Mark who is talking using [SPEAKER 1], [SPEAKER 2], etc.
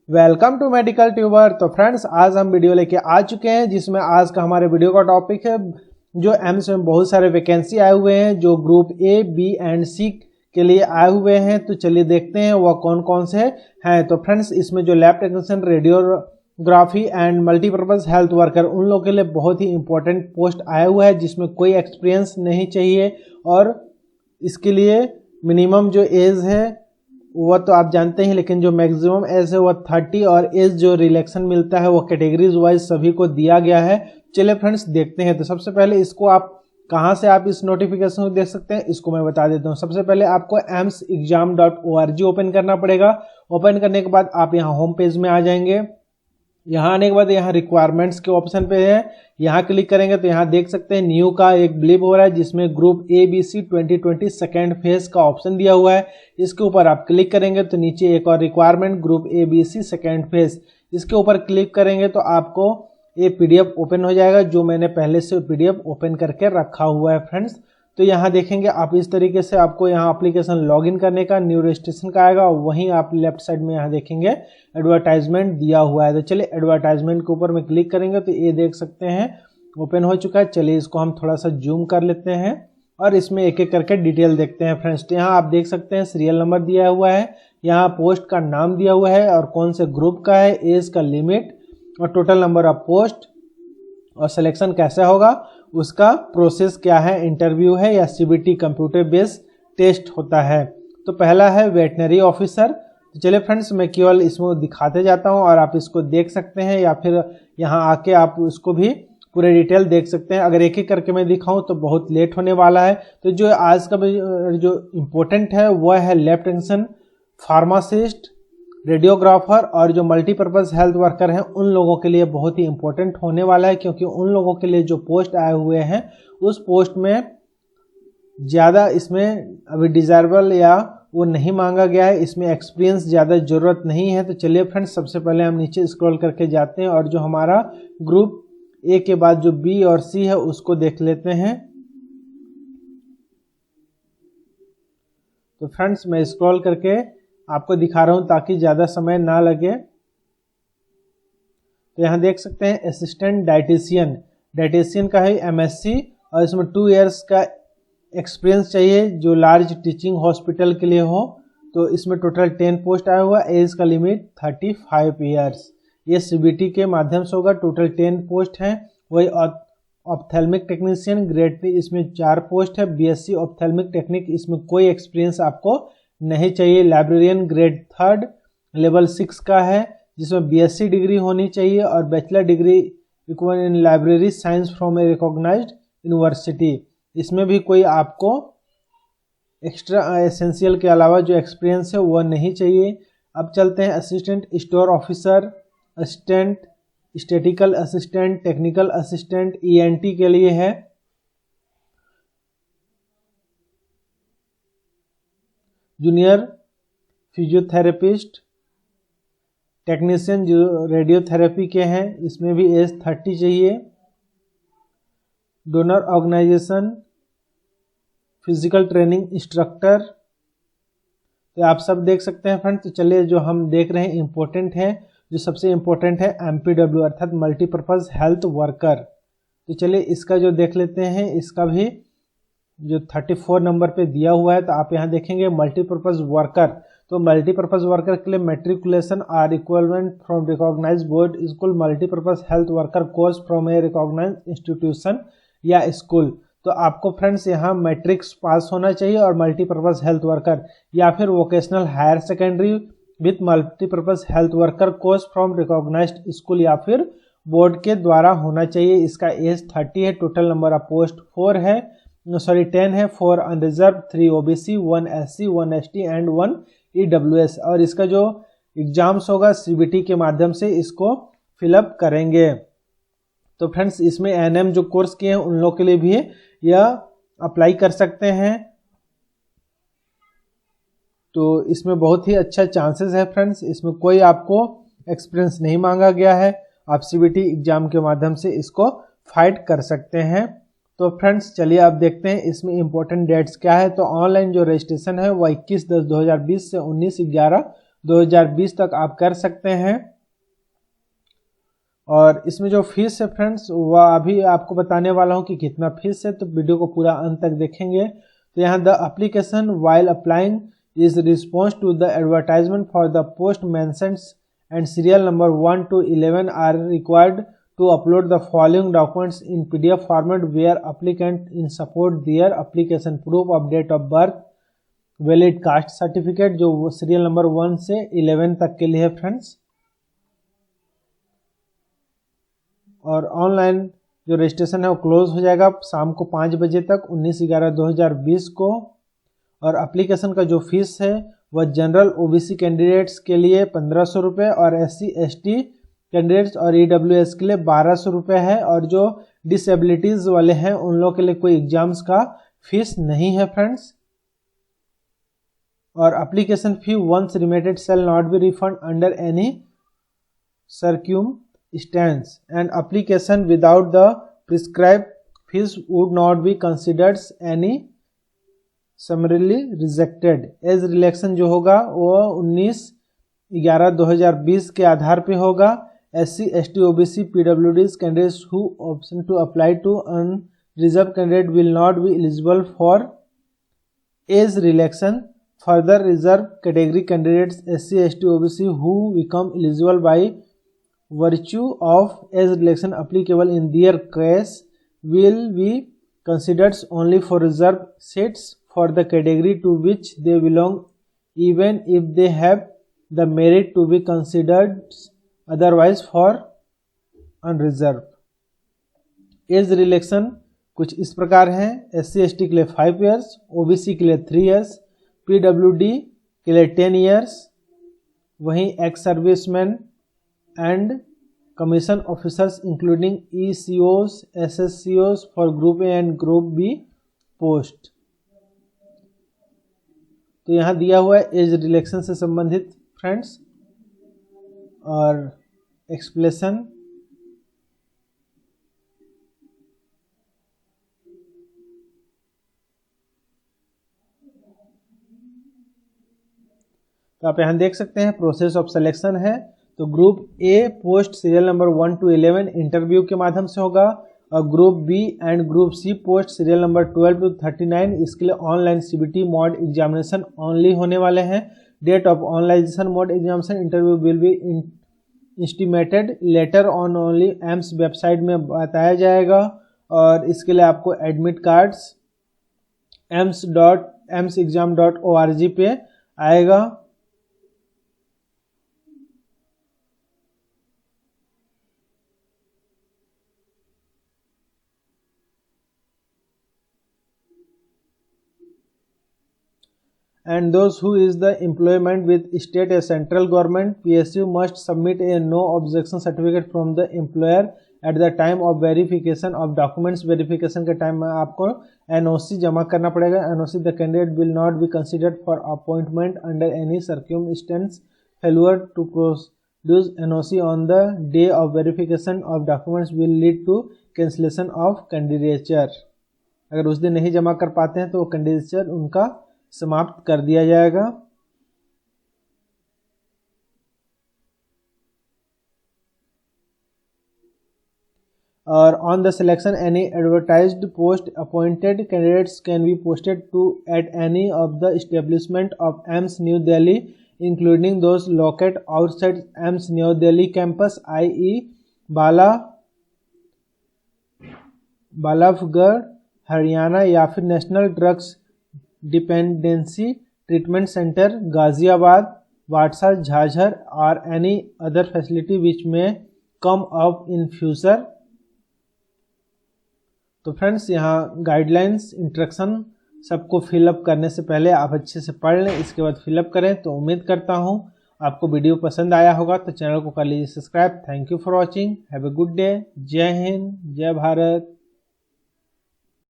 [SPEAKER 1] Welcome to medical tuber. तो friends आज हम वीडियो लेके आ चुके हैं जिसमें आज का हमारे वीडियो का टॉपिक है जो एम्स में बहुत सारे वैकेंसी आए हुए हैं जो ग्रुप ए बी एंड सी के लिए आए हुए हैं। तो चलिए देखते हैं वह कौन कौन से हैं। तो फ्रेंड्स इसमें जो lab technician, radiography and multipurpose health worker उन लोगों के लिए बहुत ही इंपॉर्टेंट पोस्ट आया हुआ है जिसमें कोई एक्सपीरियंस नहीं चाहिए और इसके लिए मिनिमम जो एज है वह तो आप जानते हैं, लेकिन जो मैक्सिमम एज है वह 30 और एज जो रिलैक्सन मिलता है वो कैटेगरीज वाइज सभी को दिया गया है। चलिए फ्रेंड्स देखते हैं। तो सबसे पहले इसको आप कहां से आप इस नोटिफिकेशन को देख सकते हैं इसको मैं बता देता हूं। सबसे पहले आपको amsexam.org ओपन करना पड़ेगा। ओपन करने के बाद आप यहाँ होम पेज में आ जाएंगे। यहाँ आने के बाद यहाँ रिक्वायरमेंट्स के ऑप्शन पे है, यहाँ क्लिक करेंगे तो यहाँ देख सकते हैं न्यू का एक ब्लिप हो रहा है जिसमें group A B C 2020 second phase का ऑप्शन दिया हुआ है। इसके ऊपर आप क्लिक करेंगे तो नीचे एक और requirement group A B C second phase, इसके ऊपर क्लिक करेंगे तो आपको ये पीडीएफ ओपन हो जाएगा जो मैंने पहले से पीडीएफ ओपन करके रखा हुआ है फ्रेंड्स। तो यहाँ देखेंगे आप इस तरीके से आपको यहाँ एप्लीकेशन लॉगिन करने का न्यू रजिस्ट्रेशन का आएगा। वहीं आप लेफ्ट साइड में यहाँ देखेंगे एडवर्टाइजमेंट दिया हुआ है। तो चलिए एडवर्टाइजमेंट के ऊपर में क्लिक करेंगे तो ये देख सकते हैं ओपन हो चुका है। चलिए इसको हम थोड़ा सा जूम कर लेते हैं और इसमें एक एक करके डिटेल देखते हैं फ्रेंड्स। तो यहाँ आप देख सकते हैं सीरियल नंबर दिया हुआ है, यहाँ पोस्ट का नाम दिया हुआ है और कौन से ग्रुप का है, एज का लिमिट और टोटल नंबर ऑफ पोस्ट और सिलेक्शन कैसे होगा, उसका प्रोसेस क्या है, इंटरव्यू है या सीबीटी कंप्यूटर बेस्ड टेस्ट होता है। तो पहला है वेटनरी ऑफिसर। तो चलिए फ्रेंड्स मैं केवल इसमें दिखाते जाता हूं और आप इसको देख सकते हैं या फिर यहां आके आप उसको भी पूरे डिटेल देख सकते हैं। अगर एक एक करके मैं दिखाऊं तो बहुत लेट होने वाला है। तो जो आज का जो इम्पोर्टेंट है वह है लैब टेक्नीशियन, फार्मासिस्ट, रेडियोग्राफर और जो मल्टीपर्पज हेल्थ वर्कर हैं उन लोगों के लिए बहुत ही इंपॉर्टेंट होने वाला है, क्योंकि उन लोगों के लिए जो पोस्ट आए हुए हैं उस पोस्ट में ज़्यादा इसमें अभी डिजायरेबल या वो नहीं मांगा गया है, इसमें एक्सपीरियंस ज़्यादा ज़रूरत नहीं है। तो चलिए फ्रेंड्स सबसे पहले हम नीचे स्क्रॉल करके जाते हैं और जो हमारा ग्रुप ए के बाद जो बी और सी है उसको देख लेते हैं। तो फ्रेंड्स मैं स्क्रॉल करके आपको दिखा रहा हूं ताकि ज्यादा समय ना लगे। तो यहां देख सकते हैं असिस्टेंट डाइटिशियन का है एमएससी और इसमें 2 इयर्स का एक्सपीरियंस चाहिए जो लार्ज टीचिंग हॉस्पिटल के लिए हो। तो इसमें टोटल 10 पोस्ट आया हुआ, एज का लिमिट 35 इयर्स। ये सीबीटी के माध्यम से होगा। टोटल 10 पोस्ट हैं। वही ऑप्थेल्मिक टेक्नीशियन ग्रेड 3, इसमें 4 पोस्ट है। बीएससी ऑप्थेल्मिक टेक्निक, इसमें कोई एक्सपीरियंस आपको नहीं चाहिए। लाइब्रेरियन ग्रेड 3 लेवल 6 का है जिसमें बीएससी डिग्री होनी चाहिए और bachelor degree equal in library science from a recognised university. इसमें भी कोई आपको एक्स्ट्रा एसेंशियल के अलावा जो एक्सपीरियंस है वह नहीं चाहिए। अब चलते हैं assistant store officer, assistant statical assistant, technical assistant, ENT के लिए है। जूनियर फिजियोथेरेपिस्ट, टेक्नीशियन जो रेडियोथेरेपी के हैं इसमें भी एज 30 चाहिए। Donor organisation, physical training instructor. तो आप सब देख सकते हैं फ्रेंड्स। तो चलिए जो हम देख रहे हैं इम्पोर्टेंट है, जो सबसे इम्पोर्टेंट है एमपीडब्ल्यू अर्थात मल्टीपर्पज हेल्थ वर्कर। तो चलिए इसका जो देख लेते हैं, इसका भी जो 34 नंबर पे दिया हुआ है। तो आप यहाँ देखेंगे मल्टीपर्पज वर्कर। तो मल्टीपर्पज वर्कर के लिए matriculation or equivalent from recognised board school, multipurpose health worker course from a recognised institution या स्कूल। तो आपको फ्रेंड्स यहाँ मैट्रिक्स पास होना चाहिए और मल्टीपर्पज हेल्थ वर्कर या फिर vocational higher secondary with multipurpose health worker course from recognised school या फिर बोर्ड के द्वारा होना चाहिए। इसका एज 30 है। टोटल नंबर ऑफ पोस्ट 10 है। 4 unreserve, 3 OBC, 1 SC, 1 ST and 1 EWS. और इसका जो एग्जाम्स होगा सीबीटी के माध्यम से इसको फिलअप करेंगे। तो फ्रेंड्स इसमें एएनएम जो कोर्स किए हैं उन लोग के लिए भी यह अप्लाई कर सकते हैं। तो इसमें बहुत ही अच्छा चांसेस है फ्रेंड्स। इसमें कोई आपको एक्सपीरियंस नहीं मांगा गया है। आप सीबीटी एग्जाम के माध्यम से इसको फाइट कर सकते हैं। तो फ्रेंड्स चलिए आप देखते हैं इसमें इंपॉर्टेंट डेट्स क्या है। तो ऑनलाइन जो रजिस्ट्रेशन है वह 21/10/2020 से 19/11 2020 तक आप कर सकते हैं। और इसमें जो फीस है फ्रेंड्स वह अभी आपको बताने वाला हूं कि कितना फीस है, तो वीडियो को पूरा अंत तक देखेंगे। तो यहाँ the application while applying is response to the advertisement for the post mentions and serial number 1 to 11 are required to upload the following documents in PDF format where applicant in support their application proof of date of birth, valid caste certificate, जो serial number 1 से 11 तक के लिए है friends. और online जो registration है वो क्लोज हो जाएगा शाम को 5 बजे तक 19/11/2020 को। और एप्लीकेशन का जो फीस है वह जनरल OBC कैंडिडेट्स के लिए 1500 रुपये और SC ST कैंडिडेट्स और EWS के लिए 1200 रुपये है। और जो डिसेबिलिटीज़ वाले हैं उन लोगों के लिए कोई एग्जाम्स का फीस नहीं है फ्रेंड्स। और application fee once remitted shall not be refund under any circumstance and application without the prescribed fees would not be considered any summarily rejected। Age relaxation जो होगा वो 19/11/2020 के आधार पे होगा। SC ST OBC PWDs candidates who option to apply to unreserved candidate will not be eligible for age relaxation। Further reserved category candidates SC ST OBC who become eligible by virtue of age relaxation applicable in their case will be considered only for reserved seats for the category to which they belong, even if they have the merit to be considered otherwise for unreserved। Age relaxation कुछ इस प्रकार है। SC ST के लिए 5 years, OBC के लिए 3 years, PWD के लिए 10 years, वहीं ex serviceman and commission officers including ECOs SSCOs for group A and group B post. तो यहाँ दिया हुआ है एज रिलेक्शन से संबंधित फ्रेंड्स और एक्सप्लेशन। तो आप यहाँ देख सकते हैं प्रोसेस ऑफ सिलेक्शन है। तो group A post serial number 1 to 11 interview के माध्यम से होगा और group B and group C post serial number 12 to 39 इसके लिए online CBT mode examination only होने वाले हैं। डेट ऑफ ऑनलाइजेशन mode examination interview will be intimated later on only AIIMS website में बताया जाएगा। और इसके लिए आपको एडमिट कार्ड्स ems.emsexam.org पे आएगा। And those who is the employment with state or central government PSU must submit a no objection certificate from the employer at the time of verification of documents। Verification के time में आपको NOC जमा करना पड़ेगा। NOC the candidate will not be considered for appointment under any circumstance। Failure to produce NOC on the day of verification of documents will lead to cancellation of candidature। अगर उस दिन नहीं जमा कर पाते हैं तो कैंडिडेचर उनका समाप्त कर दिया जाएगा। और on the selection any advertised post appointed candidates can be posted to at any of the establishment of AIIMS New Delhi including those locate outside AIIMS New Delhi campus i.e. Ballabgarh Haryana या फिर national drugs dependency treatment centre Ghaziabad वाटसा झाझर और एनी अदर फैसिलिटी विच में come up in future. तो friends यहाँ guidelines instruction सबको fill up करने से पहले आप अच्छे से पढ़ लें, इसके बाद फिलअप करें। तो उम्मीद करता हूँ आपको वीडियो पसंद आया होगा, तो चैनल को कर लीजिए subscribe. Thank you for watching, have a good day. जय हिंद, जय भारत।